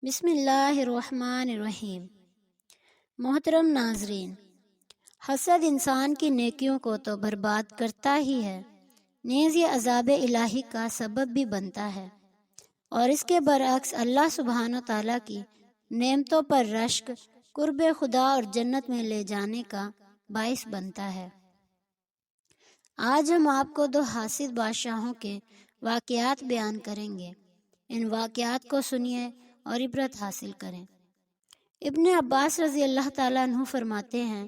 بسم اللہ الرحمن الرحیم۔ محترم ناظرین، حسد انسان کی نیکیوں کو تو برباد کرتا ہی ہے، نیز یہ عذاب الہی کا سبب بھی بنتا ہے، اور اس کے برعکس اللہ سبحانہ و تعالیٰ کی نعمتوں پر رشک قرب خدا اور جنت میں لے جانے کا باعث بنتا ہے۔ آج ہم آپ کو 2 حاسد بادشاہوں کے واقعات بیان کریں گے۔ ان واقعات کو سنیے اور عبرت حاصل کریں۔ ابن عباس رضی اللہ تعالیٰ عنہ فرماتے ہیں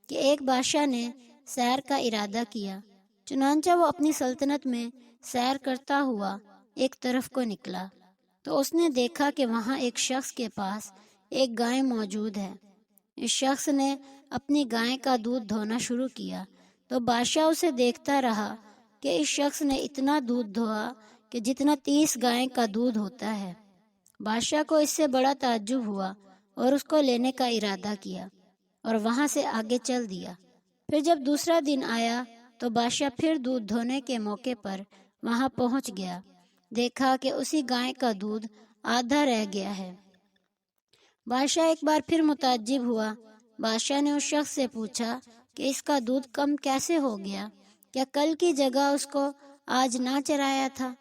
کہ ایک بادشاہ نے سیر کا ارادہ کیا، چنانچہ وہ اپنی سلطنت میں سیر کرتا ہوا ایک طرف کو نکلا تو اس نے دیکھا کہ وہاں ایک شخص کے پاس ایک گائے موجود ہے۔ اس شخص نے اپنی گائے کا دودھ دھونا شروع کیا تو بادشاہ اسے دیکھتا رہا کہ اس شخص نے اتنا دودھ دھویا کہ جتنا 30 گائے کا دودھ ہوتا ہے۔ بادشاہ کو اس سے بڑا تعجب ہوا اور اس کو لینے کا ارادہ کیا اور وہاں سے آگے چل دیا۔ پھر جب دوسرا دن آیا تو بادشاہ پھر دودھ دھونے کے موقع پر وہاں پہنچ گیا، دیکھا کہ اسی گائے کا دودھ آدھا رہ گیا ہے۔ بادشاہ ایک بار پھر متعجب ہوا۔ بادشاہ نے اس شخص سے پوچھا کہ اس کا دودھ کم کیسے ہو گیا؟ کیا کل کی جگہ اس کو آج نہ چرایا تھا؟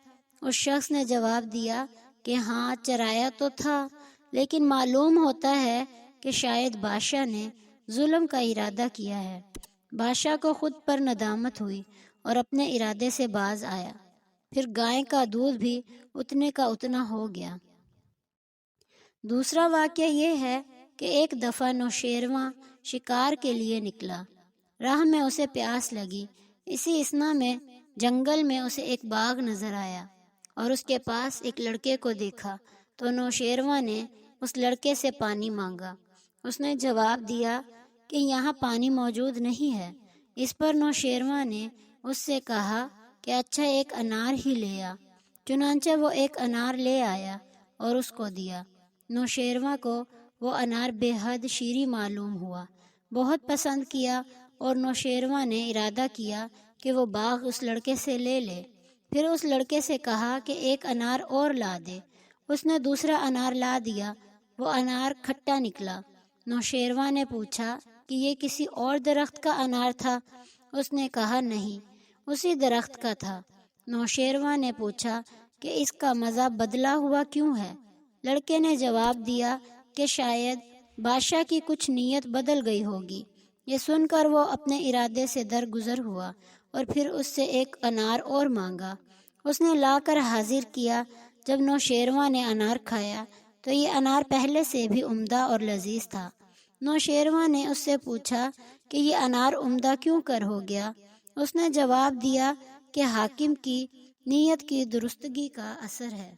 اس شخص نے جواب دیا کہ ہاں، چرایا تو تھا، لیکن معلوم ہوتا ہے کہ شاید بادشاہ نے ظلم کا ارادہ کیا ہے۔ بادشاہ کو خود پر ندامت ہوئی اور اپنے ارادے سے باز آیا۔ پھر گائے کا دودھ بھی اتنے کا اتنا ہو گیا۔ دوسرا واقعہ یہ ہے کہ ایک دفعہ نوشیروان شکار کے لیے نکلا۔ راہ میں اسے پیاس لگی۔ اسی اثنا میں جنگل میں اسے ایک باغ نظر آیا اور اس کے پاس ایک لڑکے کو دیکھا تو نوشیروان نے اس لڑکے سے پانی مانگا۔ اس نے جواب دیا کہ یہاں پانی موجود نہیں ہے۔ اس پر نوشیروان نے اس سے کہا کہ اچھا، ایک انار ہی لے آ۔ چنانچہ وہ ایک انار لے آیا اور اس کو دیا۔ نوشیروان کو وہ انار بے حد شیریں معلوم ہوا، بہت پسند کیا، اور نوشیروان نے ارادہ کیا کہ وہ باغ اس لڑکے سے لے لے۔ پھر اس لڑکے سے کہا کہ ایک انار اور لا دے۔ اس نے دوسرا انار لا دیا۔ وہ انار کھٹا نکلا۔ نوشیروان نے پوچھا کہ یہ کسی اور درخت کا انار تھا؟ اس نے کہا نہیں، اسی درخت کا تھا۔ نوشیروان نے پوچھا کہ اس کا مزہ بدلا ہوا کیوں ہے؟ لڑکے نے جواب دیا کہ شاید بادشاہ کی کچھ نیت بدل گئی ہوگی۔ یہ سن کر وہ اپنے ارادے سے درگزر ہوا اور پھر اس سے ایک انار اور مانگا۔ اس نے لا کر حاضر کیا۔ جب نوشیروان نے انار کھایا تو یہ انار پہلے سے بھی عمدہ اور لذیذ تھا۔ نوشیروان نے اس سے پوچھا کہ یہ انار عمدہ کیوں کر ہو گیا؟ اس نے جواب دیا کہ حاکم کی نیت کی درستگی کا اثر ہے۔